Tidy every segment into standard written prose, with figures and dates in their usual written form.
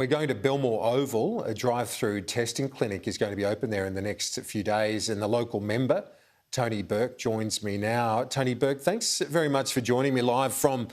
We're going to Belmore Oval. A drive-through testing clinic is going to be open there in the next few days, and the local member, Tony Burke, joins me now. Tony Burke, thanks very much for joining me live from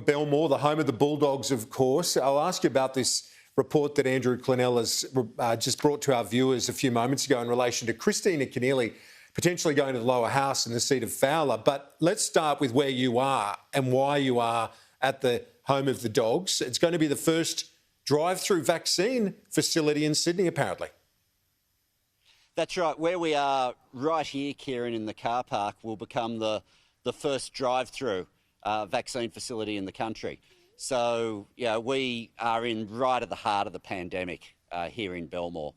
Belmore, the home of the Bulldogs, of course. I'll ask you about this report that Andrew Clennell has just brought to our viewers a few moments ago in relation to Kristina Keneally potentially going to the lower house in the seat of Fowler. But let's start with where you are and why you are at the home of the Dogs. It's going to be the first drive-through vaccine facility in Sydney, apparently. That's right. Where we are right here, Kieran, in the car park, will become the first drive-through vaccine facility in the country. So, yeah, we are right at the heart of the pandemic here in Belmore,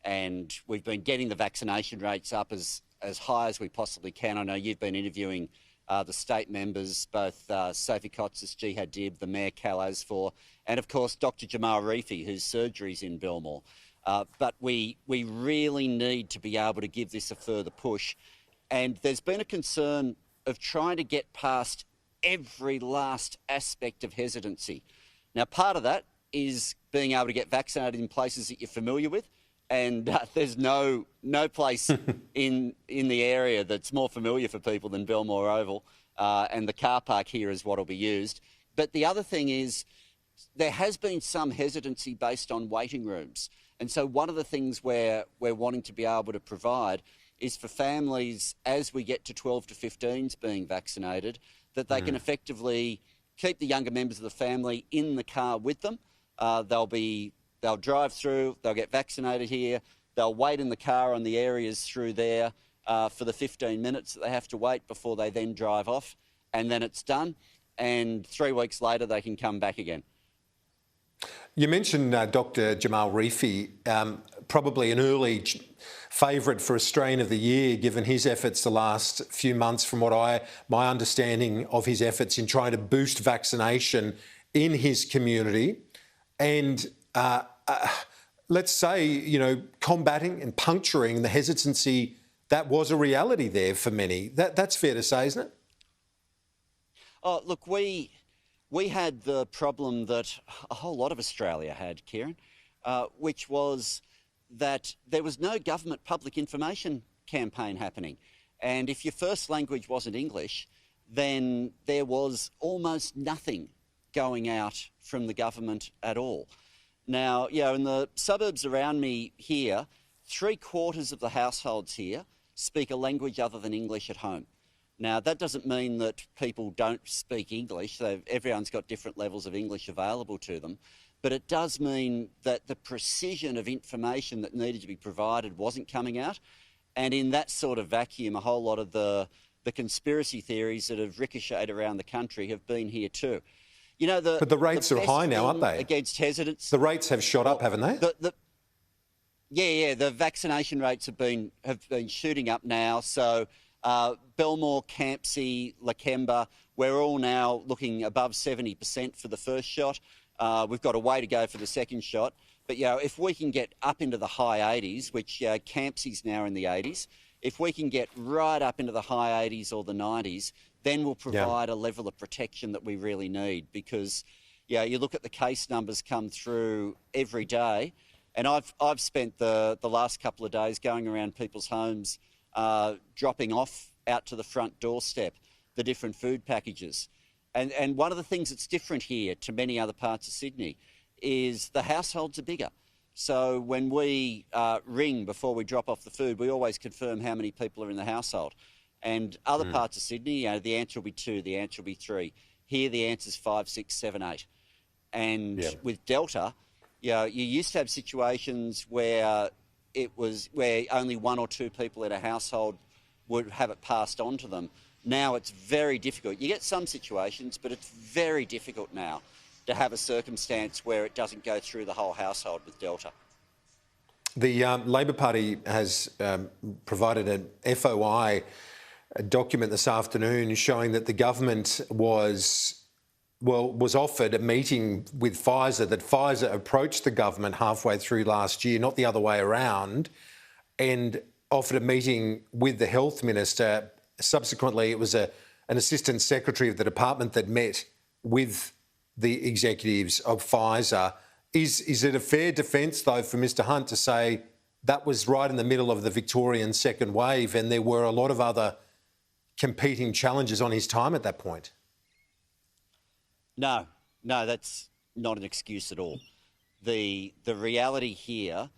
and we've been getting the vaccination rates up as high as we possibly can. I know you've been interviewing the state members, both Sophie Kotsis, Jihad Dib, the Mayor Cal Asfor, and of course Dr Jamal Reefi, whose surgery's in Belmore. But we really need to be able to give this a further push. And there's been a concern of trying to get past every last aspect of hesitancy. Now, part of that is being able to get vaccinated in places that you're familiar with. And there's no place in the area that's more familiar for people than Belmore Oval, and the car park here is what will be used. But the other thing is there has been some hesitancy based on waiting rooms. And so one of the things we're wanting to be able to provide is for families, as we get to 12 to 15s being vaccinated, that they can effectively keep the younger members of the family in the car with them. They'll drive through, they'll get vaccinated here, they'll wait in the car on the areas through there for the 15 minutes that they have to wait before they then drive off, and then it's done, and 3 weeks later they can come back again. You mentioned Dr Jamal Reefi, probably an early favourite for Australian of the Year, given his efforts the last few months, from my understanding of his efforts in trying to boost vaccination in his community. And let's say, combating and puncturing the hesitancy that was a reality there for many. That's fair to say, isn't it? Oh, look, we had the problem that a whole lot of Australia had, Kieran, which was that there was no government public information campaign happening. And if your first language wasn't English, then there was almost nothing going out from the government at all. Now, in the suburbs around me here, 3/4 of the households here speak a language other than English at home. Now, that doesn't mean that people don't speak English. Everyone's got different levels of English available to them. But it does mean that the precision of information that needed to be provided wasn't coming out. And in that sort of vacuum, a whole lot of the conspiracy theories that have ricocheted around the country have been here too. But the rates are high now, aren't they? Against hesitance. The rates have shot up, haven't they? The vaccination rates have been shooting up now. So Belmore, Campsie, Lakemba, we're all now looking above 70% for the first shot. We've got a way to go for the second shot. But, if we can get up into the high 80s, which Campsie's now in the 80s, if we can get right up into the high 80s or the 90s, then we'll provide a level of protection that we really need. Because, you look at the case numbers come through every day, and I've spent the last couple of days going around people's homes, dropping off out to the front doorstep the different food packages. And one of the things that's different here to many other parts of Sydney is the households are bigger. So when we ring before we drop off the food, we always confirm how many people are in the household. And other parts of Sydney, the answer will be 2, the answer will be 3. Here, the answer's 5, 6, 7, 8. And with Delta, you used to have situations where where only 1 or 2 people in a household would have it passed on to them. Now it's very difficult. You get some situations, but it's very difficult now to have a circumstance where it doesn't go through the whole household with Delta. The Labor Party has provided an FOI document this afternoon showing that the government was offered a meeting with Pfizer, that Pfizer approached the government halfway through last year, not the other way around, and offered a meeting with the health minister. Subsequently, it was an assistant secretary of the department that met with the executives of Pfizer Is it a fair defence, though, for Mr Hunt to say that was right in the middle of the Victorian second wave and there were a lot of other competing challenges on his time at that point? No, that's not an excuse at all. The reality here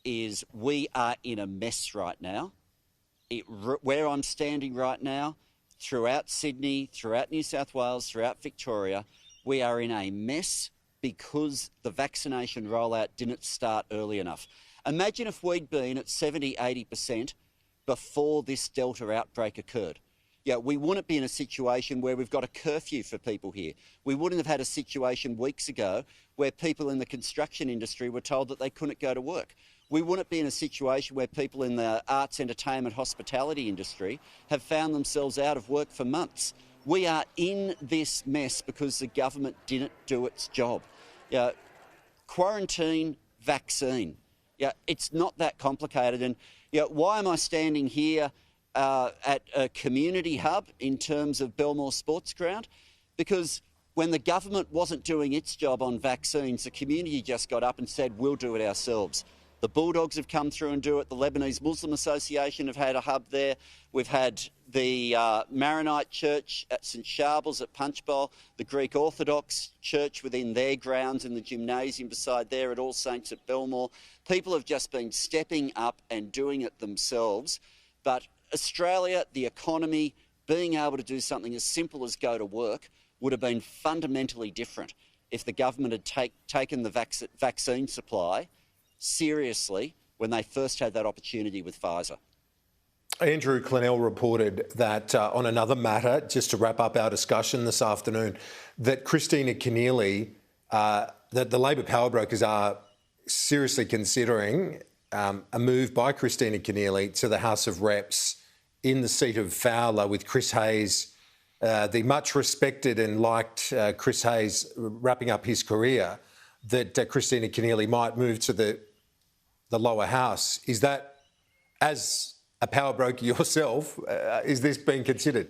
is we are in a mess right now. Where I'm standing right now, throughout Sydney, throughout New South Wales, throughout Victoria, we are in a mess because the vaccination rollout didn't start early enough. Imagine if we'd been at 70, 80% before this Delta outbreak occurred. Yeah, we wouldn't be in a situation where we've got a curfew for people here. We wouldn't have had a situation weeks ago where people in the construction industry were told that they couldn't go to work. We wouldn't be in a situation where people in the arts, entertainment, hospitality industry have found themselves out of work for months. We are in this mess because the government didn't do its job. Yeah, quarantine, vaccine. Yeah, it's not that complicated. And why am I standing here at a community hub in terms of Belmore Sports Ground? Because when the government wasn't doing its job on vaccines, the community just got up and said, we'll do it ourselves. The Bulldogs have come through and do it. The Lebanese Muslim Association have had a hub there. We've had the Maronite Church at St Sharbles at Punchbowl, the Greek Orthodox Church within their grounds in the gymnasium beside there at All Saints at Belmore. People have just been stepping up and doing it themselves. But Australia, the economy, being able to do something as simple as go to work would have been fundamentally different if the government had taken the vaccine supply seriously when they first had that opportunity with Pfizer. Andrew Clennell reported that on another matter, just to wrap up our discussion this afternoon, that Kristina Keneally, that the Labor power brokers are seriously considering a move by Kristina Keneally to the House of Reps in the seat of Fowler with Chris Hayes, the much respected and liked Chris Hayes wrapping up his career, that Kristina Keneally might move to the lower house. Is that, as a power broker yourself, is this being considered?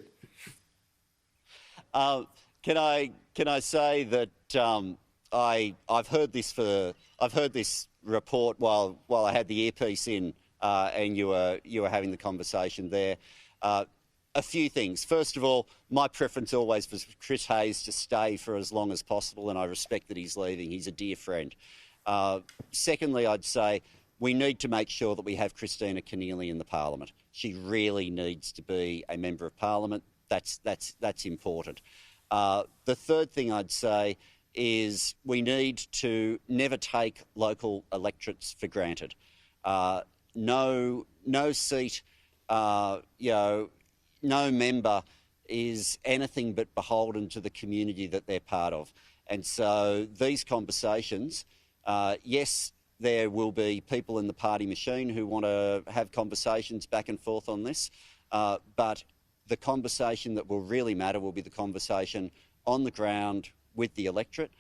Can I say that I've heard this report while I had the earpiece in, and you were having the conversation there. A few things. First of all, my preference always was for Chris Hayes to stay for as long as possible, and I respect that he's leaving. He's a dear friend. Secondly, I'd say we need to make sure that we have Kristina Keneally in the Parliament. She really needs to be a member of Parliament. That's important. The third thing I'd say is we need to never take local electorates for granted. No seat, no member is anything but beholden to the community that they're part of. And so these conversations, yes, there will be people in the party machine who want to have conversations back and forth on this, but the conversation that will really matter will be the conversation on the ground with the electorate.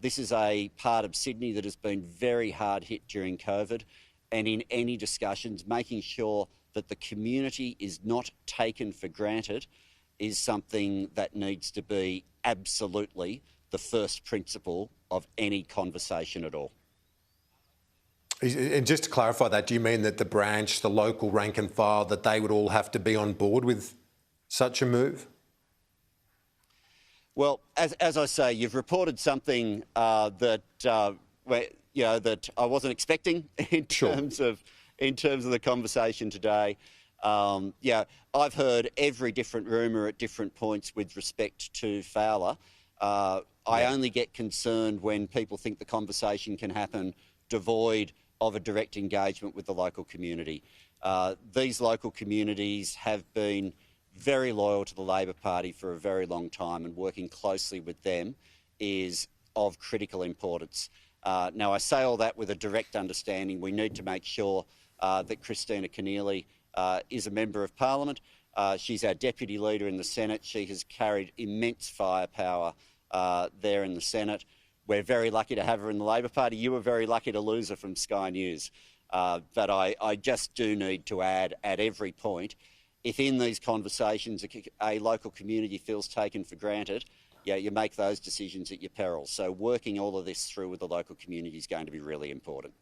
This is a part of Sydney that has been very hard hit during COVID, and in any discussions, making sure that the community is not taken for granted is something that needs to be absolutely the first principle of any conversation at all. And just to clarify that, do you mean that the branch, the local rank and file, that they would all have to be on board with such a move? Well, as I say, you've reported something that I wasn't expecting in terms of the conversation today. I've heard every different rumour at different points with respect to Fowler. I only get concerned when people think the conversation can happen devoid of a direct engagement with the local community. These local communities have been very loyal to the Labor Party for a very long time, and working closely with them is of critical importance. Now, I say all that with a direct understanding. We need to make sure that Kristina Keneally is a member of Parliament. She's our Deputy Leader in the Senate. She has carried immense firepower there in the Senate. We're very lucky to have her in the Labor Party. You were very lucky to lose her from Sky News. But I just do need to add at every point, if in these conversations a local community feels taken for granted, you make those decisions at your peril. So working all of this through with the local community is going to be really important.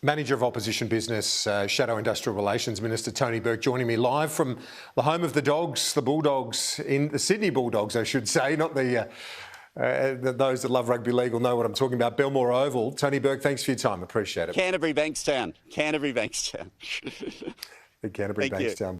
Manager of Opposition Business, Shadow Industrial Relations Minister Tony Burke joining me live from the home of the Dogs, the Bulldogs, in the Sydney Bulldogs, I should say, not the those that love rugby league will know what I'm talking about, Belmore Oval. Tony Burke, thanks for your time. Appreciate it. Canterbury, Bankstown. Canterbury, Bankstown. The Canterbury, Bankstown.